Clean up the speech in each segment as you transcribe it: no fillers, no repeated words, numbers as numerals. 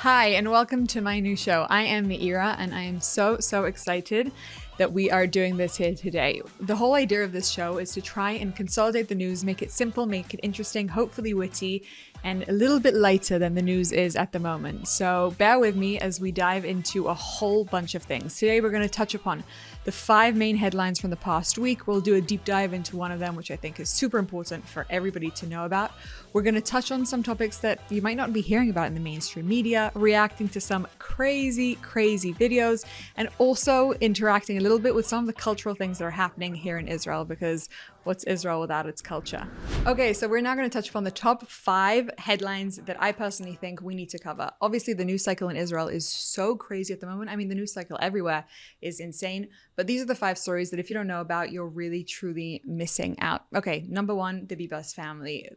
Hi, and welcome to my new show. I am Meira, and I am so excited that we are doing this here today. The whole idea of this show is to try and consolidate the news, make it simple, make it interesting, hopefully witty, and a little bit lighter than the news is at the moment. So bear with me as we dive into a whole bunch of things. Today we're going to touch upon the 5 main headlines from the past week. We'll do a deep dive into one of them, which I think is super important for everybody to know about. We're going to touch on some topics that you might not be hearing about in the mainstream media, reacting to some crazy videos, and also interacting a little bit with some of the cultural things that are happening here in Israel, because what's Israel without its culture? Okay, so we're now going to touch upon the top 5 headlines that I personally think we need to cover. Obviously, the news cycle in Israel is so crazy at the moment. I mean, the news cycle everywhere is insane, but these are the 5 stories that if you don't know about, you're really, truly missing out. Okay, number 1, the Bibas family.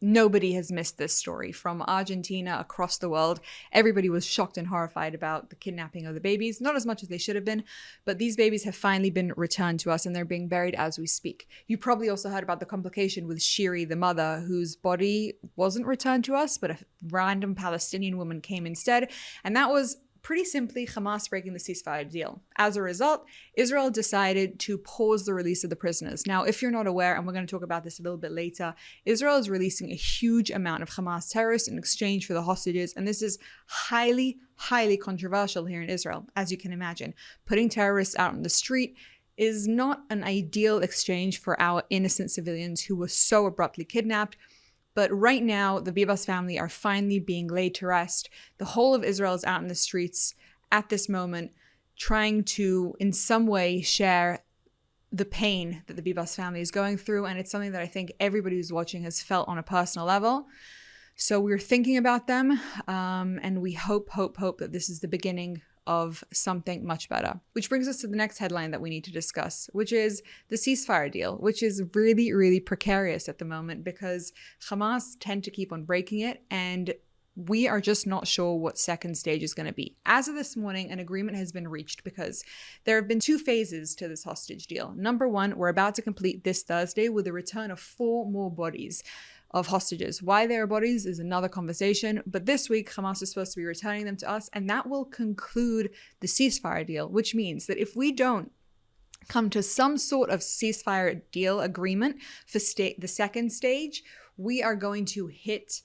Nobody has missed this story. From Argentina across the world, everybody was shocked and horrified about the kidnapping of the babies. Not as much as they should have been, but these babies have finally been returned to us and they're being buried as we speak. You probably also heard about the complication with Shiri, the mother, whose body wasn't returned to us, but a random Palestinian woman came instead. And that was pretty simply Hamas breaking the ceasefire deal. As a result, Israel decided to pause the release of the prisoners. Now, if you're not aware, and we're going to talk about this a little bit later, Israel is releasing a huge amount of Hamas terrorists in exchange for the hostages, and this is highly controversial here in Israel, as you can imagine. Putting terrorists out on the street is not an ideal exchange for our innocent civilians who were so abruptly kidnapped. But right now, the Bibas family are finally being laid to rest. The whole of Israel is out in the streets at this moment, trying to, in some way, share the pain that the Bibas family is going through. And it's something that I think everybody who's watching has felt on a personal level. So we're thinking about them, and we hope that this is the beginning of something much better. Which brings us to the next headline that we need to discuss, which is the ceasefire deal, which is really precarious at the moment because Hamas tend to keep on breaking it, and we are just not sure what second stage is going to be. As of this morning, an agreement has been reached because there have been 2 phases to this hostage deal. Number 1, we're about to complete this Thursday with the return of 4 more bodies of hostages. Why they are bodies is another conversation, but this week Hamas is supposed to be returning them to us, and that will conclude the ceasefire deal, which means that if we don't come to some sort of ceasefire deal agreement for the second stage, we are going to hit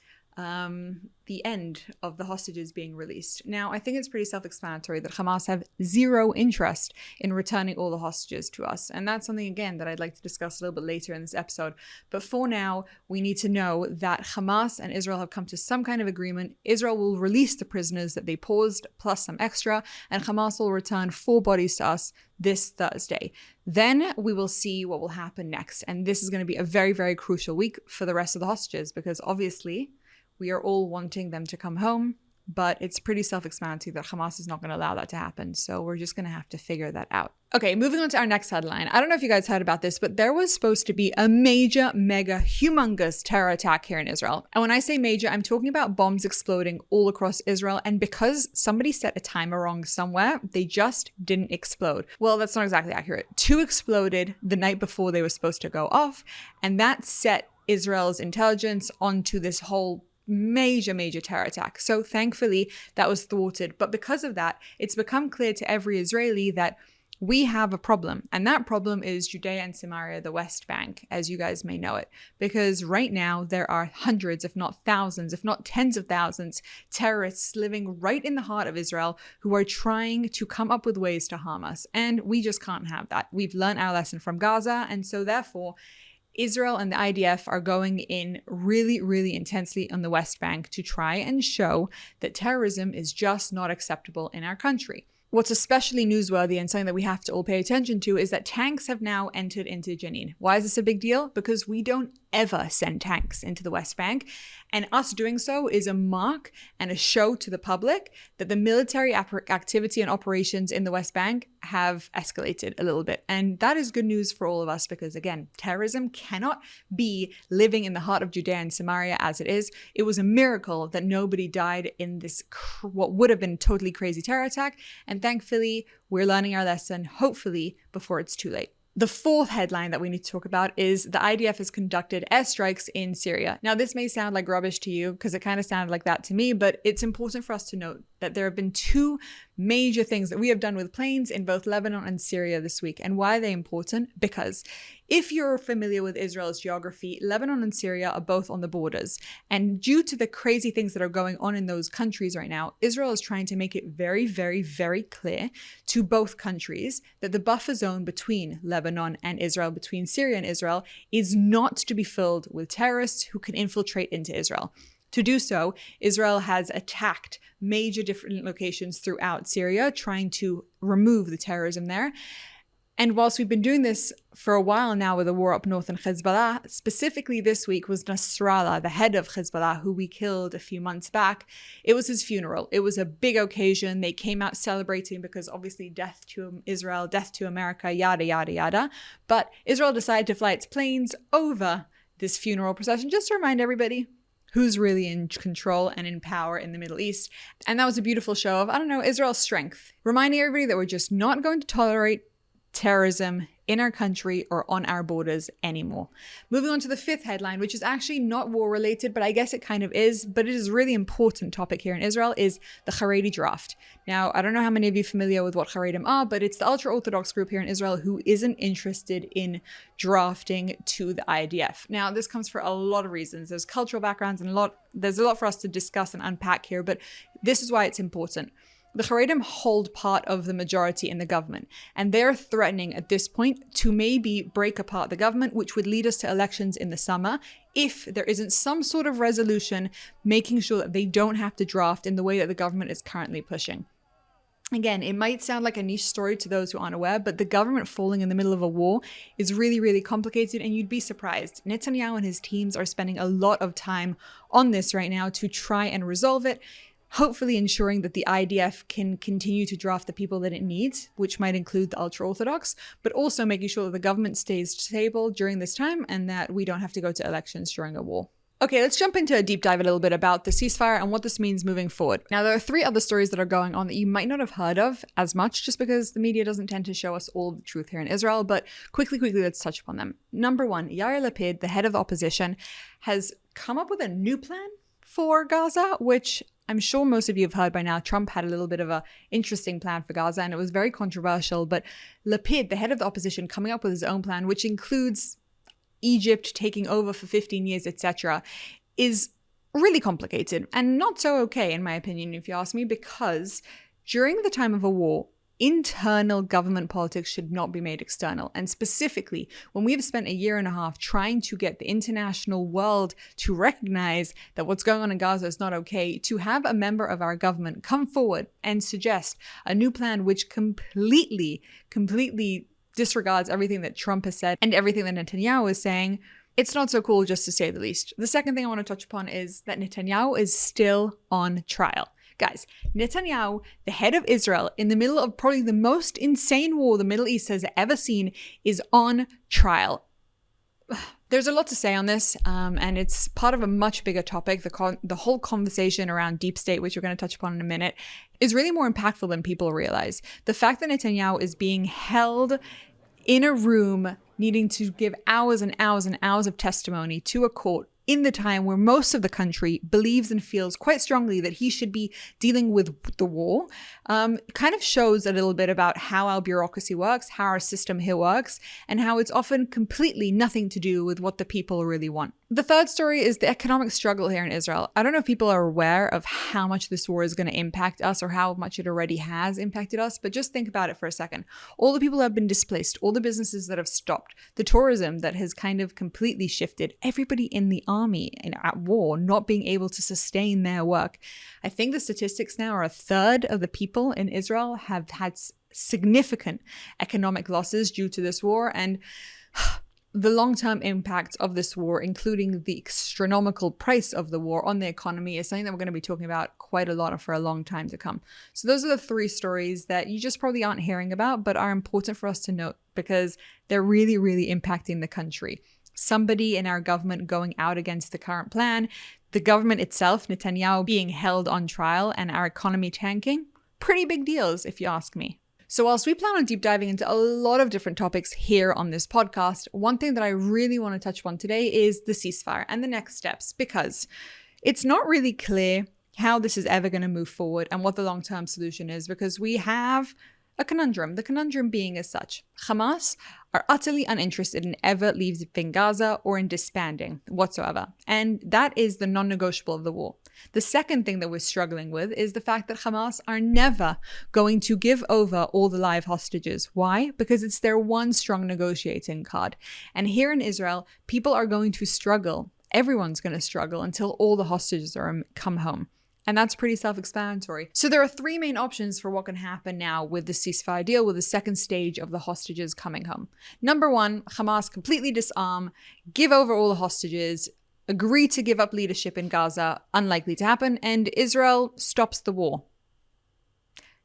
the end of the hostages being released. Now, I think it's pretty self-explanatory that Hamas have 0 interest in returning all the hostages to us. And that's something, again, that I'd like to discuss a little bit later in this episode. But for now, we need to know that Hamas and Israel have come to some kind of agreement. Israel will release the prisoners that they paused, plus some extra, and Hamas will return 4 bodies to us this Thursday. Then we will see what will happen next. And this is going to be a very crucial week for the rest of the hostages, because obviously we are all wanting them to come home, but it's pretty self-explanatory that Hamas is not going to allow that to happen. So we're just going to have to figure that out. Okay, moving on to our next headline. I don't know if you guys heard about this, but there was supposed to be a major, mega, humongous terror attack here in Israel. And when I say major, I'm talking about bombs exploding all across Israel. And because somebody set a timer wrong somewhere, they just didn't explode. Well, that's not exactly accurate. 2 exploded the night before they were supposed to go off. And that set Israel's intelligence onto this whole major terror attack. So thankfully that was thwarted. But because of that, it's become clear to every Israeli that we have a problem. And that problem is Judea and Samaria, the West Bank, as you guys may know it. Because right now there are hundreds, if not thousands, if not tens of thousands, terrorists living right in the heart of Israel who are trying to come up with ways to harm us. And we just can't have that. We've learned our lesson from Gaza. And so therefore, Israel and the IDF are going in really intensely on the West Bank to try and show that terrorism is just not acceptable in our country. What's especially newsworthy and something that we have to all pay attention to is that tanks have now entered into Jenin. Why is this a big deal? Because we don't ever send tanks into the West Bank. And us doing so is a mark and a show to the public that the military activity and operations in the West Bank have escalated a little bit. And that is good news for all of us because, again, terrorism cannot be living in the heart of Judea and Samaria as it is. It was a miracle that nobody died in this what would have been totally crazy terror attack. And thankfully, we're learning our lesson, hopefully, before it's too late. The fourth headline that we need to talk about is the IDF has conducted airstrikes in Syria. Now, this may sound like rubbish to you because it kind of sounded like that to me, but it's important for us to note that there have been two major things that we have done with planes in both Lebanon and Syria this week. And why are they important? Because if you're familiar with Israel's geography, Lebanon and Syria are both on the borders. And due to the crazy things that are going on in those countries right now, Israel is trying to make it very, very, very clear to both countries that the buffer zone between Lebanon and Israel, between Syria and Israel, is not to be filled with terrorists who can infiltrate into Israel. To do so, Israel has attacked major different locations throughout Syria, trying to remove the terrorism there. And whilst we've been doing this for a while now with the war up north in Hezbollah, specifically this week was Nasrallah, the head of Hezbollah, who we killed a few months back. It was his funeral. It was a big occasion. They came out celebrating because obviously death to Israel, death to America, yada, yada, yada. But Israel decided to fly its planes over this funeral procession, just to remind everybody who's really in control and in power in the Middle East. And that was a beautiful show of, Israel's strength. Reminding everybody that we're just not going to tolerate terrorism in our country or on our borders anymore. Moving on to the fifth headline, which is actually not war related, but I guess it kind of is, but it is a really important topic here in Israel, is the Haredi draft. Now, I don't know how many of you are familiar with what Haredim are, but it's the ultra-Orthodox group here in Israel who isn't interested in drafting to the IDF. Now, this comes for a lot of reasons. There's cultural backgrounds and there's a lot for us to discuss and unpack here, but this is why it's important. The Haredim hold part of the majority in the government, and they're threatening at this point to maybe break apart the government, which would lead us to elections in the summer if there isn't some sort of resolution making sure that they don't have to draft in the way that the government is currently pushing. Again, it might sound like a niche story to those who aren't aware, but the government falling in the middle of a war is really, really complicated, and you'd be surprised. Netanyahu and his teams are spending a lot of time on this right now to try and resolve it, hopefully ensuring that the IDF can continue to draft the people that it needs, which might include the ultra-Orthodox, but also making sure that the government stays stable during this time and that we don't have to go to elections during a war. Okay, let's jump into a deep dive a little bit about the ceasefire and what this means moving forward. Now, there are three other stories that are going on that you might not have heard of as much, just because the media doesn't tend to show us all the truth here in Israel, but quickly, let's touch upon them. Number one, Yair Lapid, the head of the opposition, has come up with a new plan for Gaza, which I'm sure most of you have heard by now. Trump had a little bit of an interesting plan for Gaza, and it was very controversial. But Lapid, the head of the opposition, coming up with his own plan, which includes Egypt taking over for 15 years, etc., is really complicated and not so okay, in my opinion, if you ask me, because during the time of a war, internal government politics should not be made external. And specifically, when we have spent a year and a half trying to get the international world to recognize that what's going on in Gaza is not okay, to have a member of our government come forward and suggest a new plan which completely disregards everything that Trump has said and everything that Netanyahu is saying, it's not so cool, just to say the least. The second thing I want to touch upon is that Netanyahu is still on trial. Guys, Netanyahu, the head of Israel, in the middle of probably the most insane war the Middle East has ever seen, is on trial. There's a lot to say on this, and it's part of a much bigger topic. The whole conversation around deep state, which we're going to touch upon in a minute, is really more impactful than people realize. The fact that Netanyahu is being held in a room needing to give hours and hours and hours of testimony to a court in the time where most of the country believes and feels quite strongly that he should be dealing with the war, kind of shows a little bit about how our bureaucracy works, how our system here works, and how it's often completely nothing to do with what the people really want. The third story is the economic struggle here in Israel. I don't know if people are aware of how much this war is going to impact us or how much it already has impacted us, but just think about it for a second. All the people who have been displaced, all the businesses that have stopped, the tourism that has kind of completely shifted, everybody in the army and at war not being able to sustain their work. I think the statistics now are a third of the people in Israel have had significant economic losses due to this war, and the long-term impacts of this war, including the astronomical price of the war on the economy, is something that we're going to be talking about quite a lot for a long time to come. So those are the three stories that you just probably aren't hearing about, but are important for us to note because they're really, really impacting the country. Somebody in our government going out against the current plan, the government itself, Netanyahu, being held on trial, and our economy tanking. Pretty big deals, if you ask me. So whilst we plan on deep diving into a lot of different topics here on this podcast, one thing that I really want to touch on today is the ceasefire and the next steps, because it's not really clear how this is ever going to move forward and what the long-term solution is, because we have a conundrum. The conundrum being as such: Hamas are utterly uninterested in ever leaving Gaza or in disbanding whatsoever. And that is the non-negotiable of the war. The second thing that we're struggling with is the fact that Hamas are never going to give over all the live hostages. Why? Because it's their one strong negotiating card. And here in Israel, people are going to struggle. Everyone's going to struggle until all the hostages come home. And that's pretty self-explanatory. So there are three main options for what can happen now with the ceasefire deal, with the second stage of the hostages coming home. Number one, Hamas completely disarm, give over all the hostages, agree to give up leadership in Gaza, unlikely to happen, and Israel stops the war.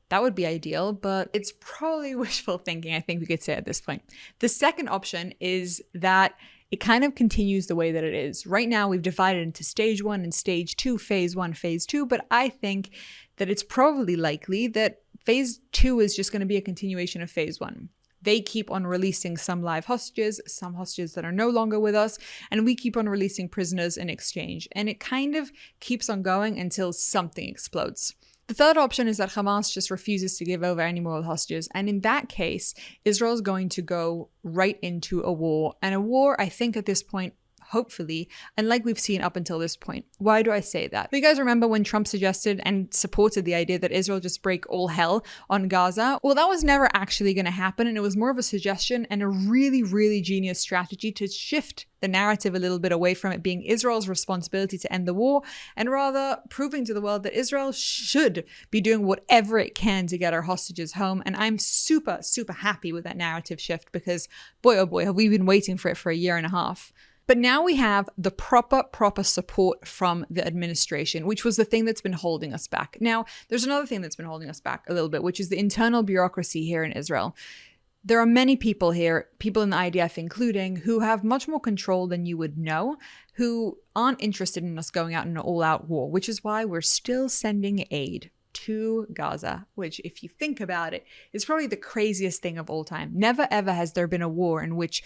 That would be ideal, but it's probably wishful thinking, I think we could say at this point. The second option is that it kind of continues the way that it is. Right now, we've divided into stage one and stage two, phase one, phase two, but I think that it's probably likely that phase two is just going to be a continuation of phase one. They keep on releasing some live hostages, some hostages that are no longer with us, and we keep on releasing prisoners in exchange. And it kind of keeps on going until something explodes. The third option is that Hamas just refuses to give over any more hostages. And in that case, Israel is going to go right into a war. And a war, I think at this point, hopefully, unlike we've seen up until this point. Why do I say that? You guys remember when Trump suggested and supported the idea that Israel just break all hell on Gaza? Well, that was never actually going to happen. And it was more of a suggestion and a really, really genius strategy to shift the narrative a little bit away from it being Israel's responsibility to end the war, and rather proving to the world that Israel should be doing whatever it can to get our hostages home. And I'm super, super happy with that narrative shift, because boy, oh boy, have we been waiting for it for a year and a half. But now we have the proper support from the administration, which was the thing that's been holding us back. Now, there's another thing that's been holding us back a little bit, which is the internal bureaucracy here in Israel. There are many people here, people in the IDF including, who have much more control than you would know, who aren't interested in us going out in an all-out war, which is why we're still sending aid to Gaza, which, if you think about it, is probably the craziest thing of all time. Never ever has there been a war in which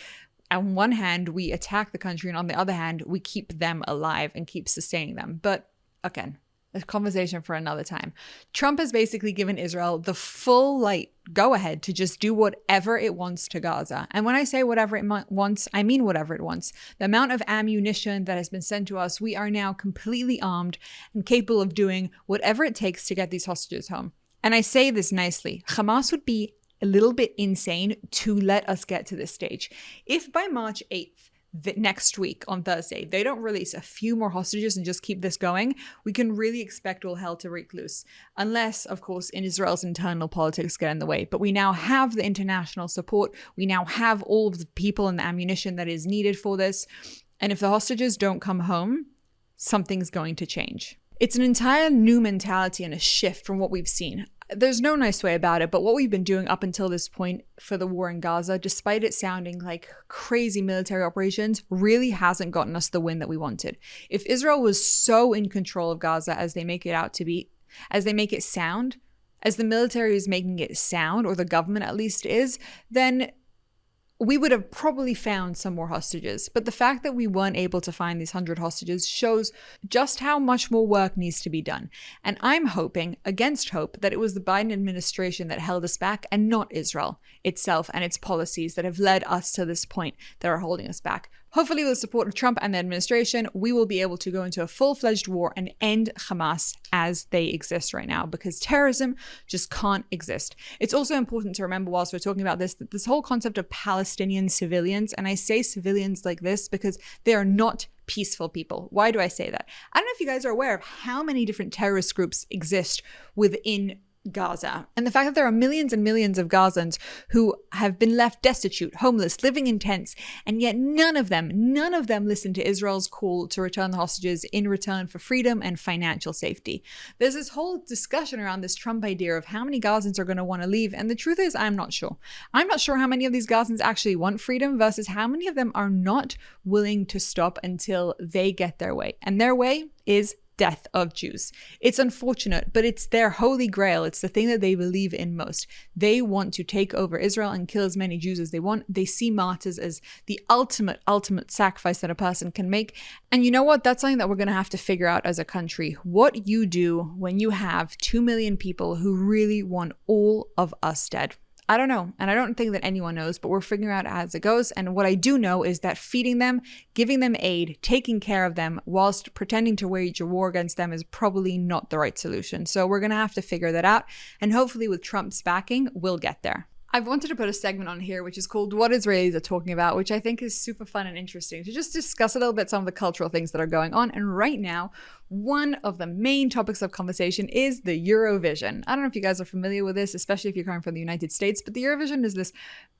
on one hand, we attack the country, and on the other hand, we keep them alive and keep sustaining them. But again, a conversation for another time. Trump has basically given Israel the full go ahead to just do whatever it wants to Gaza. And when I say whatever it wants, I mean whatever it wants. The amount of ammunition that has been sent to us, we are now completely armed and capable of doing whatever it takes to get these hostages home. And I say this nicely. Hamas would be a little bit insane to let us get to this stage. If by March 8th, next week on Thursday, they don't release a few more hostages and just keep this going, we can really expect all hell to break loose. Unless, of course, in Israel's internal politics get in the way. But we now have the international support. We now have all of the people and the ammunition that is needed for this. And if the hostages don't come home, something's going to change. It's an entire new mentality and a shift from what we've seen. There's no nice way about it, but what we've been doing up until this point for the war in Gaza, despite it sounding like crazy military operations, really hasn't gotten us the win that we wanted. If Israel was so in control of Gaza as they make it out to be, as they make it sound, as the military is making it sound, or the government at least is, then we would have probably found some more hostages. But the fact that we weren't able to find these 100 hostages shows just how much more work needs to be done. And I'm hoping, against hope, that it was the Biden administration that held us back and not Israel itself and its policies that have led us to this point that are holding us back. Hopefully, with the support of Trump and the administration, we will be able to go into a full-fledged war and end Hamas as they exist right now, because terrorism just can't exist. It's also important to remember, whilst we're talking about this, that this whole concept of Palestinian civilians, and I say civilians like this because they are not peaceful people. Why do I say that? I don't know if you guys are aware of how many different terrorist groups exist within Gaza, and the fact that there are millions and millions of Gazans who have been left destitute, homeless, living in tents, and yet none of them listen to Israel's call to return the hostages in return for freedom and financial safety. There's this whole discussion around this Trump idea of how many Gazans are going to want to leave, and the truth is, I'm not sure. I'm not sure how many of these Gazans actually want freedom versus how many of them are not willing to stop until they get their way, and their way is death of Jews. It's unfortunate, but it's their holy grail. It's the thing that they believe in most. They want to take over Israel and kill as many Jews as they want. They see martyrs as the ultimate sacrifice that a person can make. And you know what? That's something that we're going to have to figure out as a country. What you do when you have 2 million people who really want all of us dead. I don't know. And I don't think that anyone knows, but we're figuring out as it goes. And what I do know is that feeding them, giving them aid, taking care of them whilst pretending to wage a war against them is probably not the right solution. So we're going to have to figure that out. And hopefully with Trump's backing, we'll get there. I've wanted to put a segment on here, which is called What Israelis Are Talking About, which I think is super fun and interesting to just discuss a little bit some of the cultural things that are going on. And right now, one of the main topics of conversation is the Eurovision. I don't know if you guys are familiar with this, especially if you're coming from the United States, but the Eurovision is this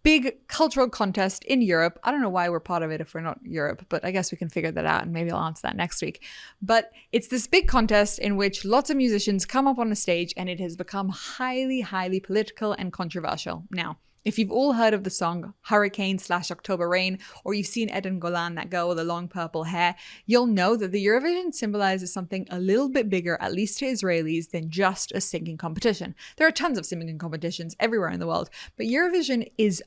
big cultural contest in Europe. I don't know why we're part of it if we're not Europe, but I guess we can figure that out and maybe I'll answer that next week. But it's this big contest in which lots of musicians come up on a stage and it has become highly, highly political and controversial. Now, if you've all heard of the song Hurricane/October Rain, or you've seen Eden Golan, that girl with the long purple hair, you'll know that the Eurovision symbolizes something a little bit bigger, at least to Israelis, than just a singing competition. There are tons of singing competitions everywhere in the world, but Eurovision is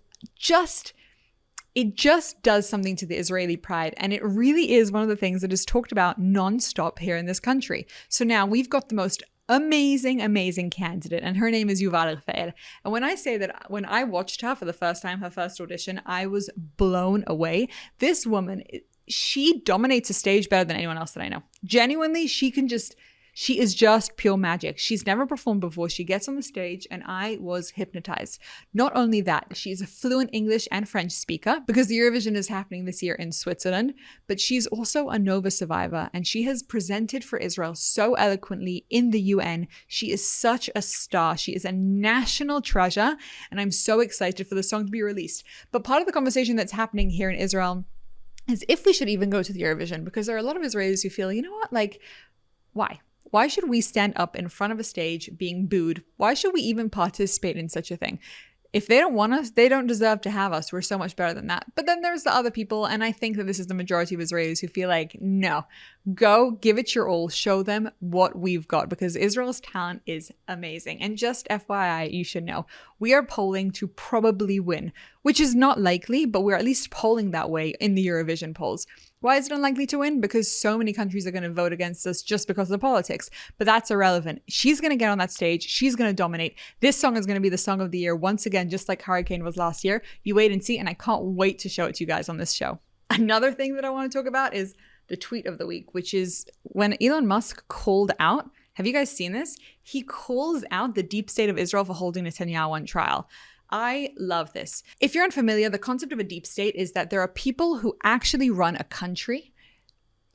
it just does something to the Israeli pride. And it really is one of the things that is talked about nonstop here in this country. So now we've got the most amazing candidate, and her name is Yuval Rafael. And when I say that, when I watched her for the first time, her first audition, I was blown away. This woman, she dominates a stage better than anyone else that I know. Genuinely, she is just pure magic. She's never performed before. She gets on the stage and I was hypnotized. Not only that, she's a fluent English and French speaker because the Eurovision is happening this year in Switzerland, but she's also a Nova survivor and she has presented for Israel so eloquently in the UN. She is such a star. She is a national treasure and I'm so excited for the song to be released. But part of the conversation that's happening here in Israel is if we should even go to the Eurovision, because there are a lot of Israelis who feel, you know what, like, why? Why should we stand up in front of a stage being booed? Why should we even participate in such a thing? If they don't want us, they don't deserve to have us. We're so much better than that. But then there's the other people, and I think that this is the majority of Israelis who feel like, no, go, give it your all, show them what we've got, because Israel's talent is amazing. And just FYI, you should know, we are polling to probably win, which is not likely, but we're at least polling that way in the Eurovision polls. Why is it unlikely to win? Because so many countries are going to vote against us just because of the politics. But that's irrelevant. She's going to get on that stage. She's going to dominate. This song is going to be the song of the year once again, just like Hurricane was last year. You wait and see, and I can't wait to show it to you guys on this show. Another thing that I want to talk about is the tweet of the week, which is when Elon Musk called out, have you guys seen this? He calls out the deep state of Israel for holding Netanyahu on trial. I love this. If you're unfamiliar, the concept of a deep state is that there are people who actually run a country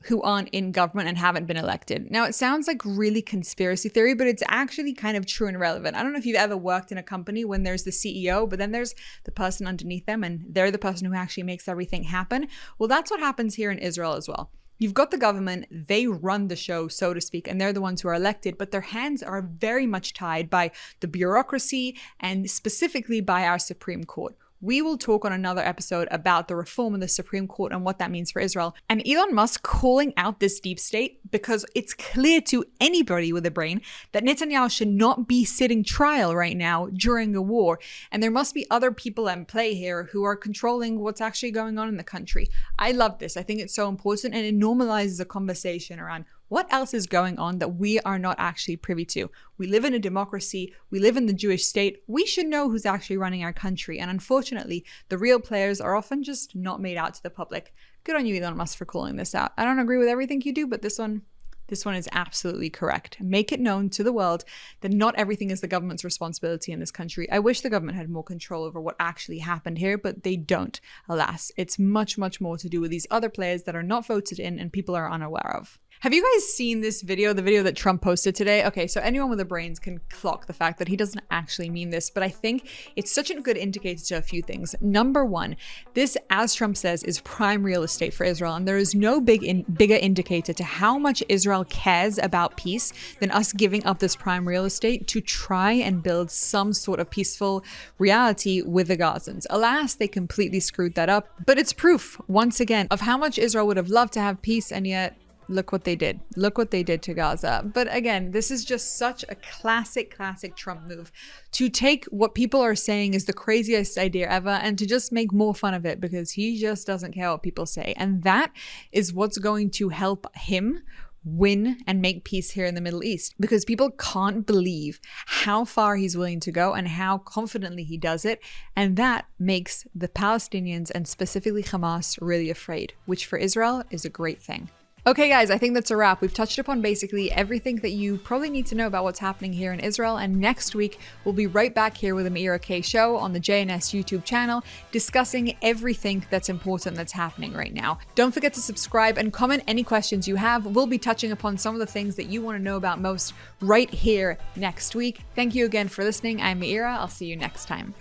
who aren't in government and haven't been elected. Now, it sounds like really conspiracy theory, but it's actually kind of true and relevant. I don't know if you've ever worked in a company when there's the CEO, but then there's the person underneath them and they're the person who actually makes everything happen. Well, that's what happens here in Israel as well. You've got the government, they run the show, so to speak, and they're the ones who are elected, but their hands are very much tied by the bureaucracy and specifically by our Supreme Court. We will talk on another episode about the reform of the Supreme Court and what that means for Israel. And Elon Musk calling out this deep state because it's clear to anybody with a brain that Netanyahu should not be sitting trial right now during a war. And there must be other people at play here who are controlling what's actually going on in the country. I love this. I think it's so important and it normalizes a conversation around what else is going on that we are not actually privy to. We live in a democracy. We live in the Jewish state. We should know who's actually running our country. And unfortunately, the real players are often just not made out to the public. Good on you, Elon Musk, for calling this out. I don't agree with everything you do, but this one is absolutely correct. Make it known to the world that not everything is the government's responsibility in this country. I wish the government had more control over what actually happened here, but they don't, alas. It's much, much more to do with these other players that are not voted in and people are unaware of. Have you guys seen this video, the video that Trump posted today? Okay, so anyone with a brains can clock the fact that he doesn't actually mean this, but I think it's such a good indicator to a few things. Number one, this, as Trump says, is prime real estate for Israel, and there is no bigger indicator to how much Israel cares about peace than us giving up this prime real estate to try and build some sort of peaceful reality with the Gazans. Alas, they completely screwed that up, but it's proof, once again, of how much Israel would have loved to have peace, and yet look what they did. Look what they did to Gaza. But again, this is just such a classic Trump move to take what people are saying is the craziest idea ever and to just make more fun of it because he just doesn't care what people say. And that is what's going to help him win and make peace here in the Middle East, because people can't believe how far he's willing to go and how confidently he does it. And that makes the Palestinians and specifically Hamas really afraid, which for Israel is a great thing. Okay guys, I think that's a wrap. We've touched upon basically everything that you probably need to know about what's happening here in Israel, and next week we'll be right back here with the Meira K Show on the JNS YouTube channel, discussing everything that's important that's happening right now. Don't forget to subscribe and comment any questions you have. We'll be touching upon some of the things that you want to know about most right here next week. Thank you again for listening. I'm Meira. I'll see you next time.